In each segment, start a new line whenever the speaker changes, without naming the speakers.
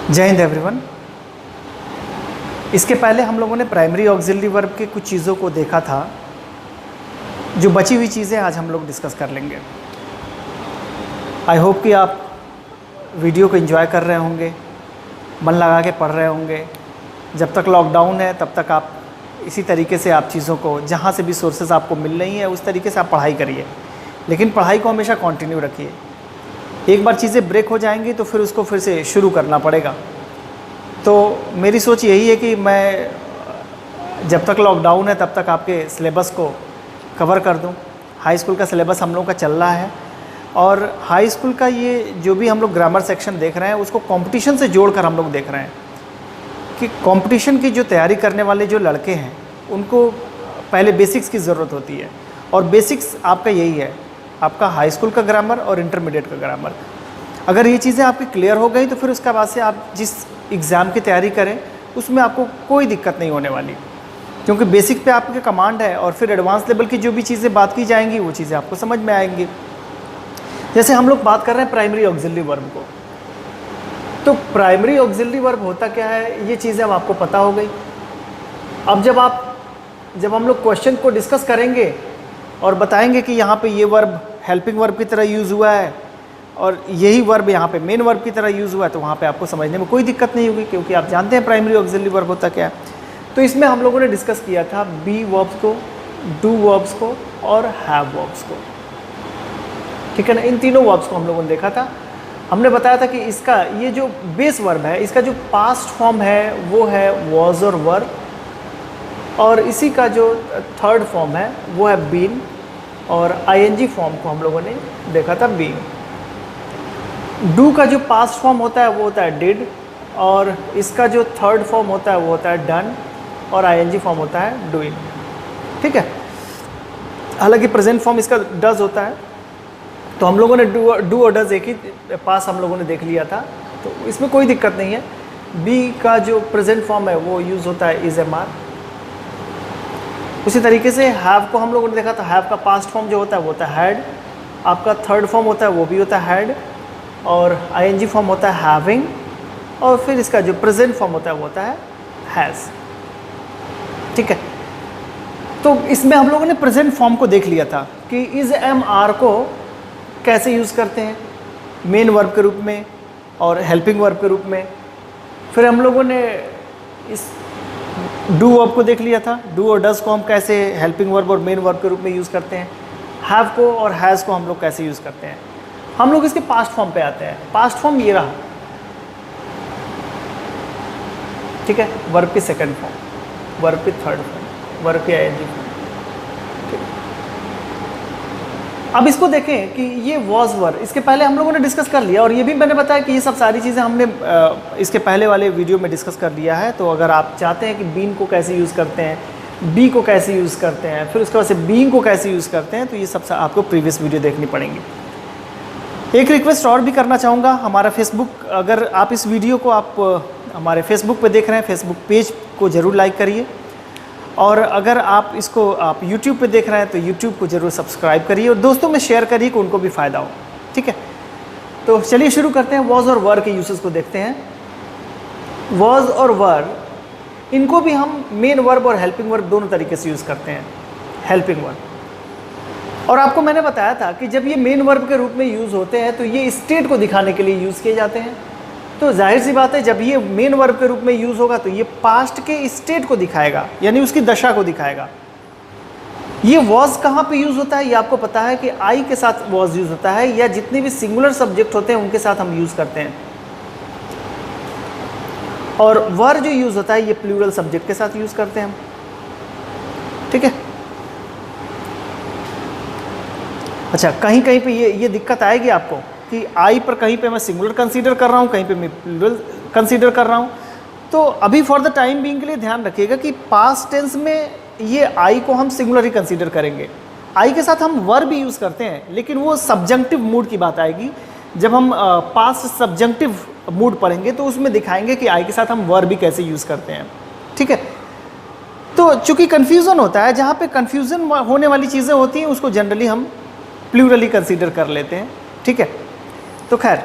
जय हिंद एवरीवन। इसके पहले हम लोगों ने प्राइमरी ऑक्सिलरी वर्ब के कुछ चीज़ों को देखा था। जो बची हुई चीज़ें आज हम लोग डिस्कस कर लेंगे। आई होप कि आप वीडियो को एंजॉय कर रहे होंगे, मन लगा के पढ़ रहे होंगे। जब तक लॉकडाउन है तब तक आप इसी तरीके से आप चीज़ों को, जहाँ से भी सोर्सेज आपको मिल रही हैं, उस तरीके से आप पढ़ाई करिए। लेकिन पढ़ाई को हमेशा कंटिन्यू रखिए। एक बार चीज़ें ब्रेक हो जाएंगी तो फिर उसको फिर से शुरू करना पड़ेगा। तो मेरी सोच यही है कि मैं जब तक लॉकडाउन है तब तक आपके सिलेबस को कवर कर दूं। हाई स्कूल का सिलेबस हम लोग का चल रहा है और हाई स्कूल का ये जो भी हम लोग ग्रामर सेक्शन देख रहे हैं उसको कंपटीशन से जोड़कर हम लोग देख रहे हैं कि कंपटीशन की जो तैयारी करने वाले जो लड़के हैं उनको पहले बेसिक्स की ज़रूरत होती है। और बेसिक्स आपका यही है, आपका हाई स्कूल का ग्रामर और इंटरमीडिएट का ग्रामर। अगर ये चीज़ें आपकी क्लियर हो गई तो फिर उसके बाद से आप जिस एग्ज़ाम की तैयारी करें उसमें आपको कोई दिक्कत नहीं होने वाली, क्योंकि बेसिक पे आपके कमांड है और फिर एडवांस लेवल की जो भी चीज़ें बात की जाएंगी वो चीज़ें आपको समझ में आएंगी। जैसे हम लोग बात कर रहे हैं प्राइमरी ऑक्सिलरी वर्ब को, तो प्राइमरी ऑक्सिलरी वर्ब होता क्या है ये चीज़ें अब आपको पता हो गई। अब जब हम लोग क्वेश्चन को डिस्कस करेंगे और बताएंगे कि यहाँ पे ये वर्ब हेल्पिंग वर्ब की तरह यूज़ हुआ है और यही वर्ब यहाँ पे मेन वर्ब की तरह यूज़ हुआ है, तो वहाँ पे आपको समझने में कोई दिक्कत नहीं होगी, क्योंकि आप जानते हैं प्राइमरी ऑक्सिलरी वर्ब होता क्या है। तो इसमें हम लोगों ने डिस्कस किया था बी वर्ब्स को, डू वर्ब्स को और हैव वर्ब्स को, ठीक है ना। इन तीनों वर्ब्स को हम लोगों ने देखा था। हमने बताया था कि इसका ये जो बेस वर्ब है इसका जो पास्ट फॉर्म है वो है वॉज और वर, और इसी का जो थर्ड फॉर्म है वो है बीन, और आईएनजी फॉर्म को हम लोगों ने देखा था बीइंग। डू का जो पास्ट फॉर्म होता है वो होता है डिड, और इसका जो थर्ड फॉर्म होता है वो होता है डन, और आईएनजी फॉर्म होता है डूइंग, ठीक है। हालांकि प्रेजेंट फॉर्म इसका डज होता है। तो हम लोगों ने डू और डज एक ही पास हम लोगों ने देख लिया था, तो इसमें कोई दिक्कत नहीं है। बी का जो प्रेजेंट फॉर्म है वो यूज़ होता है इज एम आर। उसी तरीके से हैव को हम लोगों ने देखा था। हैव का पास्ट फॉर्म जो होता है वो होता है हैड, आपका थर्ड फॉर्म होता है वो भी होता है हैड, और आईएनजी फॉर्म होता है हैविंग, और फिर इसका जो प्रेजेंट फॉर्म होता है वो होता है हैज़, ठीक है। तो इसमें हम लोगों ने प्रेजेंट फॉर्म को देख लिया था कि इज एम आर को कैसे यूज़ करते हैं मेन वर्ब के रूप में और हेल्पिंग वर्ब के रूप में। फिर हम लोगों ने इस डू वर्ब को देख लिया था। डू और डज को हम कैसे हेल्पिंग वर्ब और मेन वर्ब के रूप में यूज़ करते हैं। हैव को और हैज़ को हम लोग कैसे यूज़ करते हैं। हम लोग इसके पास्ट फॉर्म पे आते हैं। पास्ट फॉर्म ये रहा, ठीक है। वर्ब की सेकंड फॉर्म, वर्ब की थर्ड फॉर्म, वर्ब की आईएनजी फॉर्म, ठीक है। अब इसको देखें कि ये वॉज वर, इसके पहले हम लोगों ने डिस्कस कर लिया, और ये भी मैंने बताया कि ये सब सारी चीज़ें हमने इसके पहले वाले वीडियो में डिस्कस कर लिया है। तो अगर आप चाहते हैं कि बीन को कैसे यूज़ करते हैं, बी को कैसे यूज़ करते हैं, फिर उसके बाद से बीइंग को कैसे यूज़ करते हैं, तो ये सब आपको प्रीवियस वीडियो देखनी पड़ेंगी। एक रिक्वेस्ट और भी करना चाहूँगा, हमारा फेसबुक, अगर आप इस वीडियो को आप हमारे फेसबुक पे देख रहे हैं, फेसबुक पेज को ज़रूर लाइक करिए, और अगर आप इसको आप यूट्यूब पे देख रहे हैं तो यूट्यूब को ज़रूर सब्सक्राइब करिए और दोस्तों में शेयर करिए कि उनको भी फ़ायदा हो, ठीक है। तो चलिए शुरू करते हैं। वॉज और वर के यूसेस को देखते हैं। वॉज और वर, इनको भी हम मेन वर्ब और हेल्पिंग वर्ब दोनों तरीके से यूज़ करते हैं। हेल्पिंग वर्ब, और आपको मैंने बताया था कि जब ये मेन वर्ब के रूप में यूज़ होते हैं तो ये स्टेट को दिखाने के लिए यूज़ किए जाते हैं। तो जाहिर सी बात है जब ये मेन वर्ब के रूप में यूज़ होगा तो ये पास्ट के स्टेट को दिखाएगा, यानी उसकी दशा को दिखाएगा। ये वॉज कहाँ पे यूज़ होता है ये आपको पता है कि आई के साथ वॉज यूज़ होता है, या जितने भी सिंगुलर सब्जेक्ट होते हैं उनके साथ हम यूज़ करते हैं। और वर जो यूज़ होता है ये प्लूरल सब्जेक्ट के साथ यूज़ करते हैं हम, ठीक है। अच्छा, कहीं कहीं पे ये दिक्कत आएगी आपको कि आई पर कहीं पे मैं सिंगुलर कंसीडर कर रहा हूँ, कहीं पे मैं प्लूरल कंसीडर कर रहा हूँ। तो अभी फॉर द टाइम बीइंग के लिए ध्यान रखिएगा कि पास्ट टेंस में ये आई को हम सिंगुलर ही कंसीडर करेंगे। आई के साथ हम वर भी यूज़ करते हैं, लेकिन वो सब्जंक्टिव मूड की बात आएगी। जब हम पास्ट सब्जंक्टिव मूड पढ़ेंगे तो उसमें दिखाएंगे कि आई के साथ हम वर भी कैसे यूज़ करते हैं, ठीक है। तो चूँकि कन्फ्यूज़न होता है, जहाँ पे कन्फ्यूज़न होने वाली चीज़ें होती हैं उसको जनरली हम प्लूरली कंसीडर कर लेते हैं, ठीक है। तो खैर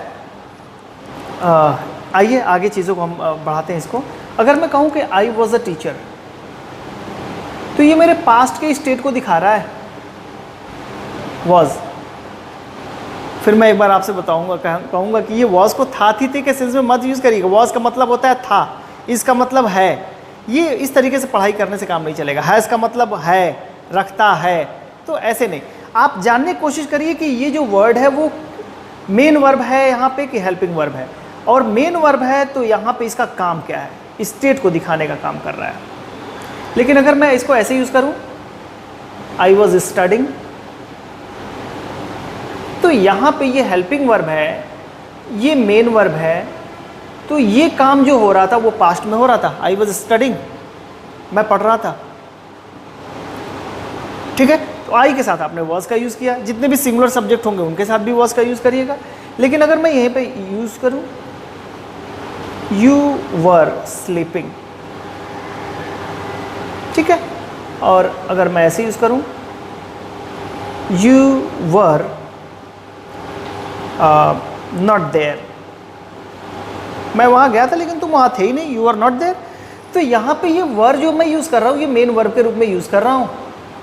आइए आगे चीज़ों को हम बढ़ाते हैं इसको। अगर मैं कहूँ कि आई वॉज अ टीचर, तो ये मेरे पास्ट के स्टेट को दिखा रहा है, वॉज। फिर मैं एक बार आपसे बताऊंगा, कहूँगा कि ये वॉज को था थी के सेंस में मत यूज़ करिएगा। वॉज का मतलब होता है था, इसका मतलब है। ये इस तरीके से पढ़ाई करने से काम नहीं चलेगा। हैज़ का मतलब है, रखता है, तो ऐसे नहीं। आप जानने की कोशिश करिए कि ये जो वर्ड है वो मेन वर्ब है यहाँ पे कि हेल्पिंग वर्ब है, और मेन वर्ब है तो यहाँ पे इसका काम क्या है, स्टेट को दिखाने का काम कर रहा है। लेकिन अगर मैं इसको ऐसे यूज़ करूँ, आई वॉज स्टडिंग, तो यहाँ पे ये हेल्पिंग वर्ब है, ये मेन वर्ब है, तो ये काम जो हो रहा था वो पास्ट में हो रहा था। आई वॉज स्टडिंग, मैं पढ़ रहा था, ठीक है। तो आई के साथ आपने वॉज का यूज़ किया। जितने भी सिंगुलर सब्जेक्ट होंगे उनके साथ भी वॉज का यूज़ करिएगा। लेकिन अगर मैं यहीं पे यूज़ करूँ, यू वर स्लीपिंग, ठीक है। और अगर मैं ऐसे यूज़ करूँ, यू वर नॉट देयर, मैं वहाँ गया था लेकिन तुम वहाँ थे ही नहीं, यू आर नॉट देयर। तो यहाँ पे ये वर्ब जो मैं यूज़ कर रहा हूँ ये मेन वर्ब के रूप में यूज़ कर रहा हूँ,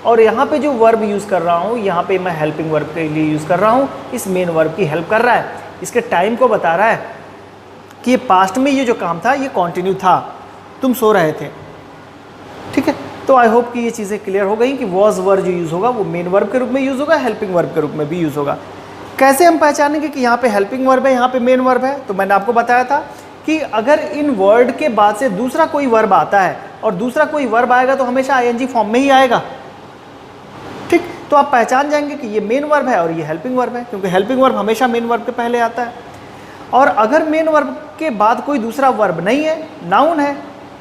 और यहाँ पे जो वर्ब यूज़ कर रहा हूँ यहाँ पे मैं हेल्पिंग वर्ब के लिए यूज़ कर रहा हूँ। इस मेन वर्ब की हेल्प कर रहा है, इसके टाइम को बता रहा है कि ये पास्ट में ये जो काम था ये कंटिन्यू था, तुम सो रहे थे, ठीक है। तो आई होप कि ये चीज़ें क्लियर हो गई कि वॉज वर्ब जो यूज़ होगा वो मेन वर्ब के रूप में यूज़ होगा, हेल्पिंग वर्ब के रूप में भी यूज़ होगा। कैसे हम पहचानेंगे कि यहाँ पे हेल्पिंग वर्ब है, यहाँ पे मेन वर्ब है? तो मैंने आपको बताया था कि अगर इन वर्ड के बाद से दूसरा कोई वर्ब आता है और दूसरा कोई वर्ब आएगा तो हमेशा आईएनजी फॉर्म में ही आएगा, ठीक। तो आप पहचान जाएंगे कि ये मेन वर्ब है और ये हेल्पिंग वर्ब है, क्योंकि हेल्पिंग वर्ब हमेशा मेन वर्ब के पहले आता है। और अगर मेन वर्ब के बाद कोई दूसरा वर्ब नहीं है, नाउन है,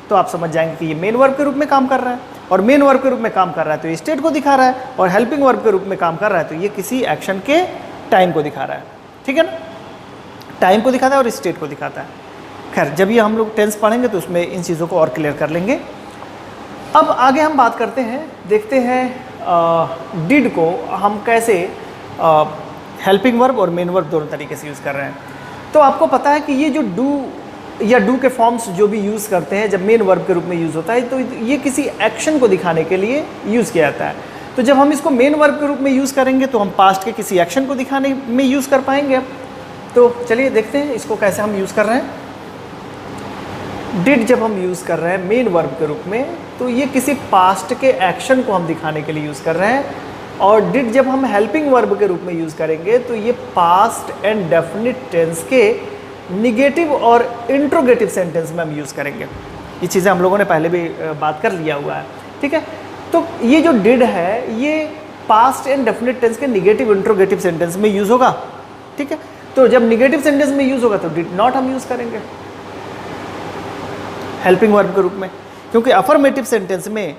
तो आप समझ जाएंगे कि ये मेन वर्ब के रूप में काम कर रहा है, और मेन वर्ब के रूप में काम कर रहा है तो ये स्टेट को दिखा रहा है, और हेल्पिंग वर्ब के रूप में काम कर रहा है तो ये किसी एक्शन के टाइम को दिखा रहा है, ठीक है ना। टाइम को दिखाता है और स्टेट को दिखाता है। खैर, जब ये हम लोग टेंस पढ़ेंगे तो उसमें इन चीज़ों को और क्लियर कर लेंगे। अब आगे हम बात करते हैं, देखते हैं डिड को हम कैसे हेल्पिंग वर्ब और मेन वर्ब दोनों तरीके से यूज़ कर रहे हैं। तो आपको पता है कि ये जो डू या डू के फॉर्म्स जो भी यूज़ करते हैं जब मेन वर्ब के रूप में यूज़ होता है तो ये किसी एक्शन को दिखाने के लिए यूज़ किया जाता है। तो जब हम इसको मेन वर्ब के रूप में यूज़ करेंगे तो हम पास्ट के किसी एक्शन को दिखाने में यूज़ कर पाएंगे। अब तो चलिए देखते हैं इसको कैसे हम यूज़ कर रहे हैं। डिड जब हम यूज़ कर रहे हैं मेन वर्ब के रूप में तो ये किसी पास्ट के एक्शन को हम दिखाने के लिए यूज़ कर रहे हैं, और डिड जब हम हेल्पिंग वर्ब के रूप में यूज़ करेंगे तो ये पास्ट एंड डेफिनिट टेंस के निगेटिव और इंट्रोगेटिव सेंटेंस में हम यूज़ करेंगे। ये चीज़ें हम लोगों ने पहले भी बात कर लिया हुआ है, ठीक है। तो ये जो डिड है ये पास्ट एंड डेफिनिट टेंस के निगेटिव इंट्रोगेटिव सेंटेंस में यूज़ होगा, ठीक है। तो जब निगेटिव सेंटेंस में यूज़ होगा तो डिड नॉट हम यूज़ करेंगे हेल्पिंग वर्ब के रूप में, क्योंकि अफर्मेटिव सेंटेंस में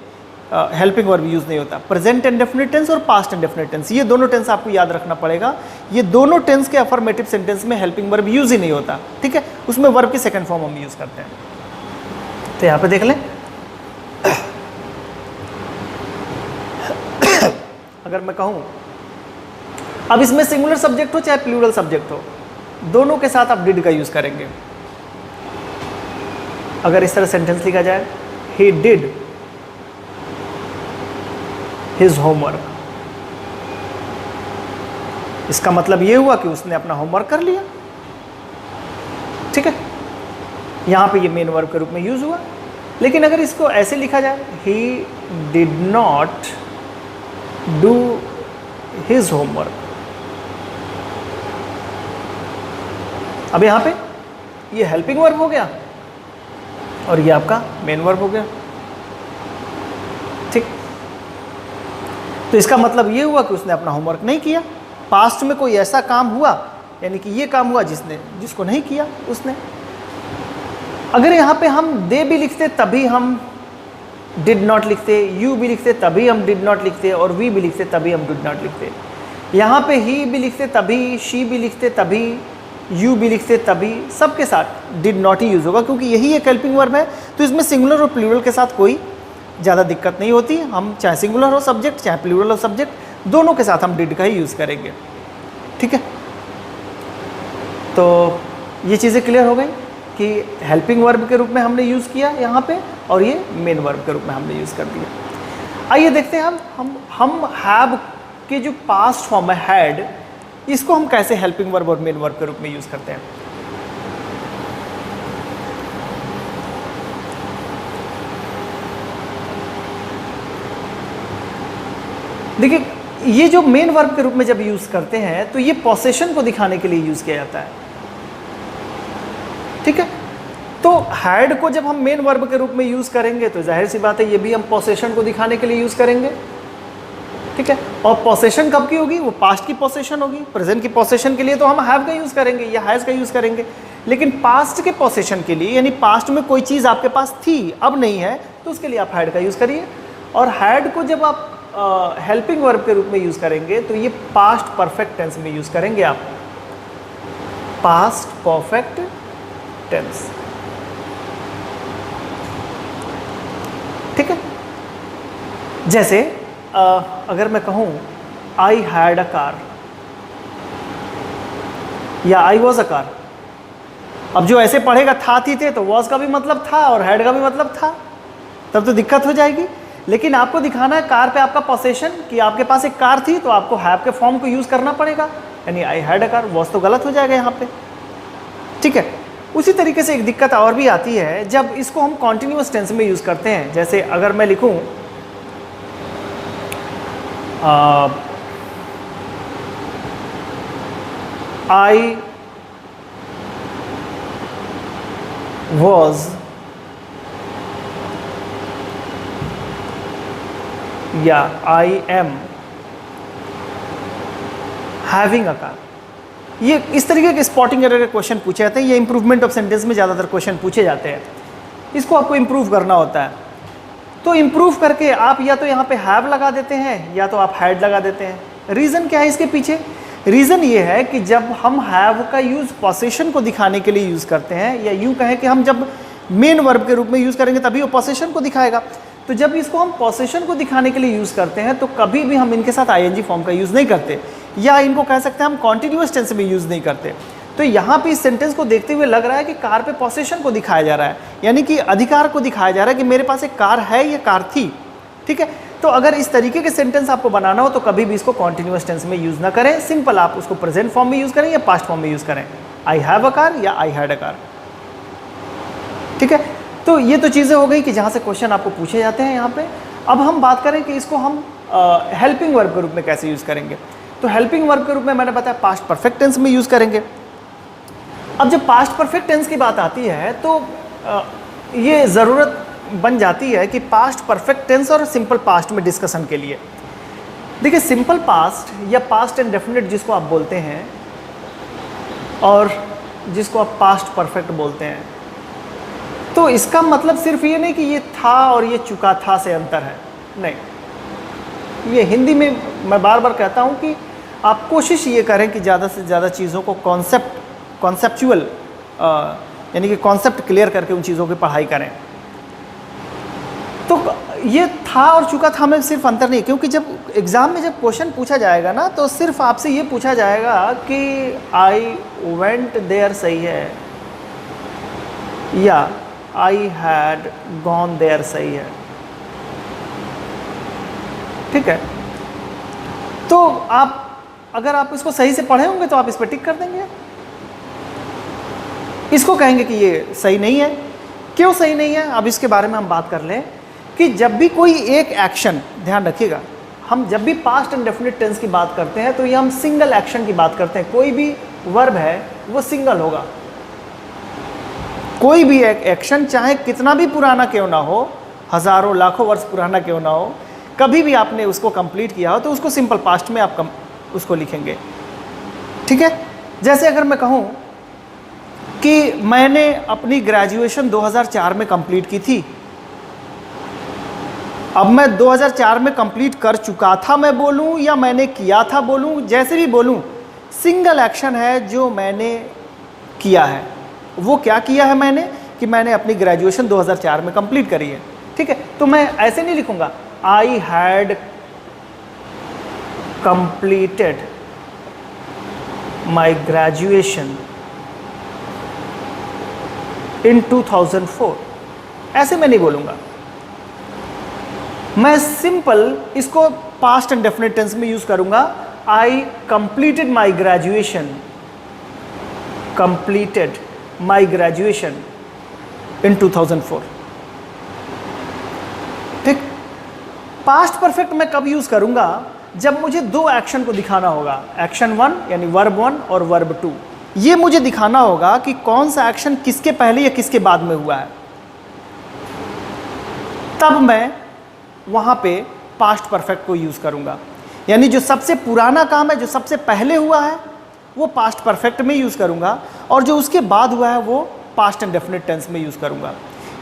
हेल्पिंग वर्ब यूज़ नहीं होता। प्रेजेंट इंडेफिनिट टेंस और पास्ट इंडेफिनिट टेंस, ये दोनों टेंस आपको याद रखना पड़ेगा। ये दोनों टेंस के अफर्मेटिव सेंटेंस में हेल्पिंग वर्ब यूज़ ही नहीं होता, ठीक है। उसमें वर्ब की सेकंड फॉर्म हम यूज़ करते हैं। तो यहाँ पे देख लें, अगर मैं कहूँ, अब इसमें सिंगुलर सब्जेक्ट हो चाहे प्लूरल सब्जेक्ट हो, दोनों के साथ आप डिड का यूज़ करेंगे। अगर इस तरह सेंटेंस लिखा जाए, ही डिड हिज होमवर्क, इसका मतलब ये हुआ कि उसने अपना होमवर्क कर लिया, ठीक है। यहां पे ये मेन वर्ब के रूप में यूज हुआ। लेकिन अगर इसको ऐसे लिखा जाए, he did not do his homework, अब यहां पे ये हेल्पिंग वर्ब हो गया और ये आपका मेन वर्ब हो गया, ठीक। तो इसका मतलब ये हुआ कि उसने अपना होमवर्क नहीं किया। पास्ट में कोई ऐसा काम हुआ, यानी कि ये काम हुआ जिसको नहीं किया उसने। अगर यहाँ पे हम दे भी लिखते तभी हम डिड नॉट लिखते, यू भी लिखते तभी हम डिड नॉट लिखते, और वी भी लिखते तभी हम डिड नॉट लिखते। यहाँ पे ही भी लिखते तभी, शी भी लिखते तभी, यू भी लिखते तभी, सबके साथ डिड नॉट ही यूज़ होगा, क्योंकि यही एक हेल्पिंग वर्ब है। तो इसमें सिंगुलर और प्लूरल के साथ कोई ज़्यादा दिक्कत नहीं होती। हम चाहे सिंगुलर हो सब्जेक्ट चाहे प्लूरल हो सब्जेक्ट, दोनों के साथ हम डिड का ही यूज़ करेंगे, ठीक है। तो ये चीज़ें क्लियर हो गई कि हेल्पिंग वर्ब के रूप में हमने यूज़ किया यहाँ पे, और ये मेन वर्ब के रूप में हमने यूज़ कर दिया। आइए देखते हैं हम हैव के जो पास्ट फॉर्म है हैड, इसको हम कैसे हेल्पिंग वर्ब और मेन वर्ब के रूप में यूज़ करते हैं। देखिए, ये जो मेन वर्ब के रूप में जब यूज़ करते हैं तो ये पोसेशन को दिखाने के लिए यूज़ किया जाता है, ठीक है। तो हैड को जब हम मेन वर्ब के रूप में यूज़ करेंगे तो जाहिर सी बात है ये भी हम पोसेशन को दिखाने के लिए यूज़ करेंगे, ठीक है। और पोसेशन कब की होगी? वो पास्ट की पोसेशन होगी। प्रेजेंट की पोसेशन के लिए तो हम हैव का यूज़ करेंगे या हैज़ का यूज़ करेंगे, लेकिन पास्ट के पोसेशन के लिए, यानी पास्ट में कोई चीज़ आपके पास थी अब नहीं है, तो उसके लिए आप हैड का यूज़ करिए। और हैड को जब आप हेल्पिंग वर्ब के रूप में यूज़ करेंगे तो ये पास्ट परफेक्ट टेंस में यूज़ करेंगे आप, पास्ट परफेक्ट टेंस, ठीक है। जैसे अगर मैं कहूँ आई हैड अ कार या आई वॉज अ कार, अब जो ऐसे पढ़ेगा था थी थे तो वॉज का भी मतलब था और हैड का भी मतलब था, तब तो दिक्कत हो जाएगी। लेकिन आपको दिखाना है कार पे आपका पोसेशन कि आपके पास एक कार थी, तो आपको हैव के फॉर्म को यूज़ करना पड़ेगा, यानी I had a car. Was तो गलत हो जाएगा यहाँ पे, ठीक है। उसी तरीके से एक दिक्कत और भी आती है जब इसको हम कॉन्टिन्यूअस टेंस में यूज़ करते हैं। जैसे अगर मैं लिखूँ आई वॉज या I am having a car, ये इस तरीके के स्पॉटिंग एरर के क्वेश्चन पूछे जाते हैं। ये इंप्रूवमेंट ऑफ सेंटेंस में ज़्यादातर क्वेश्चन पूछे जाते हैं। इसको आपको इंप्रूव करना होता है, तो इंप्रूव करके आप या तो यहाँ पे हैव लगा देते हैं या तो आप हैड लगा देते हैं। रीज़न क्या है इसके पीछे? रीज़न ये है कि जब हम हैव का यूज़ पोसेशन को दिखाने के लिए यूज़ करते हैं, या यूँ कहें कि हम जब मेन वर्ब के रूप में यूज़ करेंगे तभी वो पोसेशन को दिखाएगा, तो जब इसको हम पोसेशन को दिखाने के लिए यूज़ करते हैं तो कभी भी हम इनके साथ आईएनजी फॉर्म का यूज़ नहीं करते, या इनको कह सकते हैं हम कॉन्टिन्यूअस टेंस में यूज़ नहीं करते। तो यहाँ पे इस सेंटेंस को देखते हुए लग रहा है कि कार पे पोसेशन को दिखाया जा रहा है, यानी कि अधिकार को दिखाया जा रहा है कि मेरे पास एक कार है या कार थी, ठीक है। तो अगर इस तरीके के सेंटेंस आपको बनाना हो तो कभी भी इसको कॉन्टिन्यूअस टेंस में यूज़ ना करें, सिंपल आप उसको प्रेजेंट फॉर्म में यूज़ करें या पास्ट फॉर्म में यूज़ करें, आई हैव अ कार या आई हैड अ कार, ठीक है। तो ये तो चीज़ें हो गई कि जहाँ से क्वेश्चन आपको पूछे जाते हैं यहाँ पे। अब हम बात करें कि इसको हम हेल्पिंग वर्ब के रूप में कैसे यूज़ करेंगे। तो हेल्पिंग वर्ब के रूप में मैंने बताया पास्ट परफेक्ट टेंस में यूज़ करेंगे। अब जब पास्ट परफेक्ट टेंस की बात आती है तो ये ज़रूरत बन जाती है कि पास्ट परफेक्ट टेंस और सिंपल पास्ट में डिस्कशन के लिए। देखिए, सिंपल पास्ट या पास्ट इंडेफिनिट जिसको आप बोलते हैं और जिसको आप पास्ट परफेक्ट बोलते हैं, तो इसका मतलब सिर्फ ये नहीं कि ये था और ये चुका था से अंतर है, नहीं। ये हिंदी में मैं बार बार कहता हूँ कि आप कोशिश ये करें कि ज़्यादा से ज़्यादा चीज़ों को कॉन्सेप्चुअल यानी कि कॉन्सेप्ट क्लियर करके उन चीज़ों की पढ़ाई करें। तो ये था और चुका था में सिर्फ अंतर नहीं, क्योंकि जब एग्ज़ाम में जब क्वेश्चन पूछा जाएगा ना तो सिर्फ आपसे ये पूछा जाएगा कि आई वेंट देयर सही है या आई हैड गॉन देयर सही है, ठीक है। तो आप अगर आप इसको सही से पढ़े होंगे तो आप इस पर टिक कर देंगे। इसको कहेंगे कि ये सही नहीं है। क्यों सही नहीं है, अब इसके बारे में हम बात कर लें कि जब भी कोई एक एक्शन, ध्यान रखिएगा, हम जब भी पास्ट इंडेफिनिट टेंस की बात करते हैं तो ये हम सिंगल एक्शन की बात करते हैं। कोई भी वर्ब है वो सिंगल होगा। कोई भी एक एक्शन चाहे कितना भी पुराना क्यों ना हो, हज़ारों लाखों वर्ष पुराना क्यों ना हो, कभी भी आपने उसको कंप्लीट किया हो तो उसको सिंपल पास्ट में आप उसको लिखेंगे, ठीक है। जैसे अगर मैं कहूँ कि मैंने अपनी ग्रेजुएशन 2004 में कंप्लीट की थी, अब मैं 2004 में कंप्लीट कर चुका था मैं बोलूं या मैंने किया था बोलूं, जैसे भी बोलूं, सिंगल एक्शन है जो मैंने किया है। वो क्या किया है मैंने, कि मैंने अपनी ग्रेजुएशन 2004 में कंप्लीट करी है, ठीक है। तो मैं ऐसे नहीं लिखूंगा I had completed my graduation in 2004, ऐसे मैं नहीं बोलूँगा। मैं सिंपल इसको पास्ट एंड डेफिनेट टेंस में यूज़ करूँगा। I completed my graduation, completed my graduation in 2004। ठीक। पास्ट परफेक्ट मैं कब यूज करूंगा? जब मुझे दो एक्शन को दिखाना होगा, एक्शन 1 यानी वर्ब 1 और वर्ब 2। ये मुझे दिखाना होगा कि कौन सा एक्शन किसके पहले या किसके बाद में हुआ है, तब मैं वहां पे पास्ट परफेक्ट को यूज करूंगा। यानी जो सबसे पुराना काम है, जो सबसे पहले हुआ है, वो पास्ट परफेक्ट में यूज़ करूँगा, और जो उसके बाद हुआ है वो पास्ट एंड डेफिनेट टेंस में यूज़ करूँगा।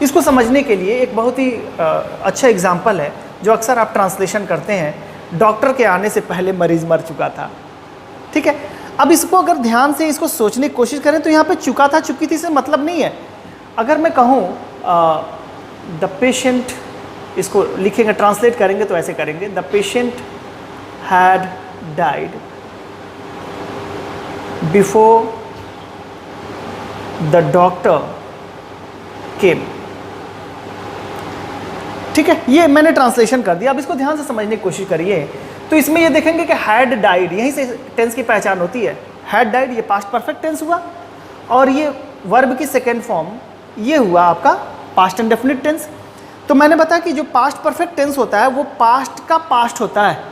इसको समझने के लिए एक बहुत ही अच्छा एग्जाम्पल है जो अक्सर आप ट्रांसलेशन करते हैं। डॉक्टर के आने से पहले मरीज मर चुका था। ठीक है, अब इसको अगर ध्यान से इसको सोचने की कोशिश करें तो यहाँ पे चुका था चुकी थी से मतलब नहीं है। अगर मैं कहूँ द पेशेंट, इसको लिखेंगे, ट्रांसलेट करेंगे तो ऐसे करेंगे, the patient had died before the doctor came। ठीक है, ये मैंने ट्रांसलेशन कर दिया। अब इसको ध्यान से समझने की कोशिश करिए तो इसमें ये देखेंगे कि हैड डाइड, यहीं से टेंस की पहचान होती है। हैड डाइड ये पास्ट परफेक्ट टेंस हुआ, और ये वर्ब की सेकेंड फॉर्म ये हुआ आपका पास्ट एंड डेफिनिट टेंस। तो मैंने बताया कि जो पास्ट परफेक्ट टेंस होता है वो पास्ट का पास्ट होता है,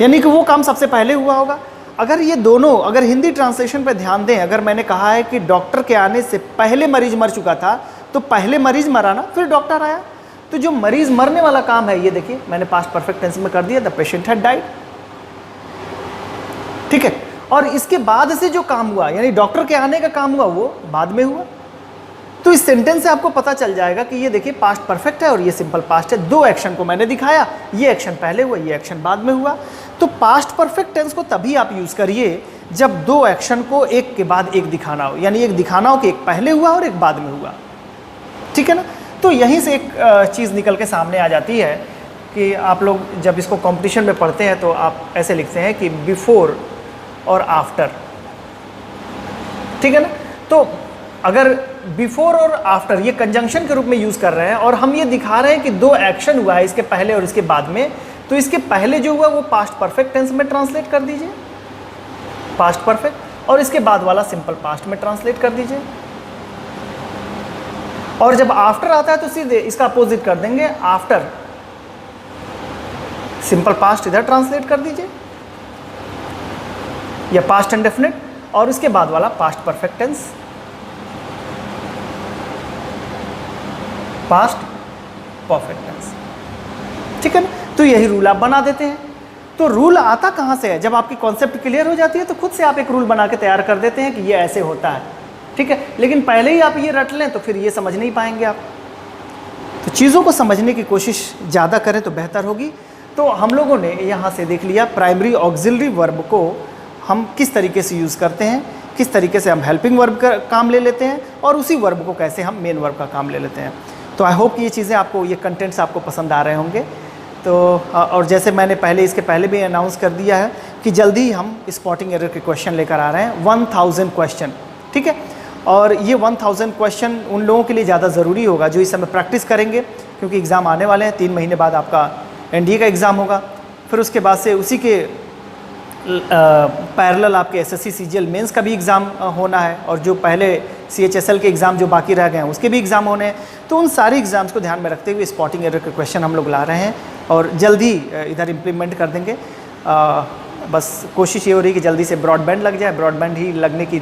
यानी कि वो काम सबसे पहले हुआ होगा। अगर ये दोनों, अगर हिंदी ट्रांसलेशन पर ध्यान दें, अगर मैंने कहा है कि डॉक्टर के आने से पहले मरीज मर चुका था, तो पहले मरीज मरा ना, फिर डॉक्टर आया। तो जो मरीज मरने वाला काम है, ये देखिए मैंने पास्ट परफेक्ट टेंस में कर दिया, द पेशेंट हैड डाइड। ठीक है, और इसके बाद से जो काम हुआ, यानी डॉक्टर के आने का काम हुआ, वो बाद में हुआ। तो इस सेंटेंस से आपको पता चल जाएगा कि ये देखिए पास्ट परफेक्ट है और ये सिंपल पास्ट है। दो एक्शन को मैंने दिखाया, ये एक्शन पहले हुआ, ये एक्शन बाद में हुआ। तो पास्ट परफेक्ट टेंस को तभी आप यूज़ करिए जब दो एक्शन को एक के बाद एक दिखाना हो, यानी एक दिखाना हो कि एक पहले हुआ और एक बाद में हुआ। ठीक है ना। तो यहीं से एक चीज़ निकल के सामने आ जाती है कि आप लोग जब इसको कंपटीशन में पढ़ते हैं तो आप ऐसे लिखते हैं कि बिफोर और आफ्टर। ठीक है ना। तो अगर बिफोर और आफ्टर ये कंजंक्शन के रूप में यूज़ कर रहे हैं और हम ये दिखा रहे हैं कि दो एक्शन हुआ है इसके पहले और इसके बाद में, तो इसके पहले जो हुआ वो पास्ट परफेक्ट टेंस में ट्रांसलेट कर दीजिए, पास्ट परफेक्ट, और इसके बाद वाला सिंपल पास्ट में ट्रांसलेट कर दीजिए। और जब आफ्टर आता है तो सीधे इसका अपोजिट कर देंगे, आफ्टर सिंपल पास्ट इधर ट्रांसलेट कर दीजिए, या पास्ट इंडेफिनिट, और इसके बाद वाला past perfect tense, past perfect tense. ठीक है ना। तो यही रूल आप बना देते हैं। तो रूल आता कहाँ से है? जब आपकी कॉन्सेप्ट क्लियर हो जाती है तो खुद से आप एक रूल बना के तैयार कर देते हैं कि ये ऐसे होता है। ठीक है, लेकिन पहले ही आप ये रट लें तो फिर ये समझ नहीं पाएंगे आप। तो चीज़ों को समझने की कोशिश ज़्यादा करें तो बेहतर होगी। तो हम लोगों ने यहाँ से देख लिया प्राइमरी ऑक्सिलरी वर्ब को हम किस तरीके से यूज़ करते हैं, किस तरीके से हम हेल्पिंग वर्ब का काम ले लेते हैं, और उसी वर्ब को कैसे हम मेन वर्ब का काम ले लेते हैं। तो आई होप कि ये चीज़ें आपको, ये कंटेंट्स आपको पसंद आ रहे होंगे। तो और जैसे मैंने इसके पहले भी अनाउंस कर दिया है कि जल्दी ही हम स्पॉटिंग एरर के क्वेश्चन लेकर आ रहे हैं, 1000 क्वेश्चन। ठीक है, और ये 1000 क्वेश्चन उन लोगों के लिए ज़्यादा ज़रूरी होगा जो इस समय प्रैक्टिस करेंगे, क्योंकि एग्ज़ाम आने वाले हैं। 3 महीने बाद आपका एनडीए का एग्ज़ाम होगा, फिर उसके बाद से उसी के पैरेलल आपके एसएससी सीजीएल मेंस का भी एग्ज़ाम होना है, और जो पहले सीएचएसएल के एग्ज़ाम जो बाकी रह गए हैं उसके भी एग्ज़ाम होने हैं। तो उन सारे एग्ज़ाम्स को ध्यान में रखते हुए स्पॉटिंग एरर के क्वेश्चन हम लोग ला रहे हैं और जल्दी इधर इम्प्लीमेंट कर देंगे। बस कोशिश ये हो रही है कि जल्दी से ब्रॉडबैंड लग जाए, ब्रॉडबैंड ही लगने की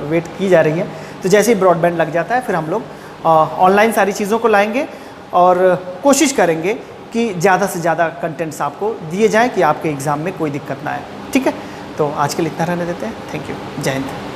वेट की जा रही है। तो जैसे ही ब्रॉडबैंड लग जाता है फिर हम लोग ऑनलाइन सारी चीज़ों को लाएंगे और कोशिश करेंगे कि ज़्यादा से ज़्यादा कंटेंट्स आपको दिए जाएँ कि आपके एग्ज़ाम में कोई दिक्कत ना आए। ठीक है, तो आज के लिए इतना रहने देते हैं। थैंक यू, जय हिंद।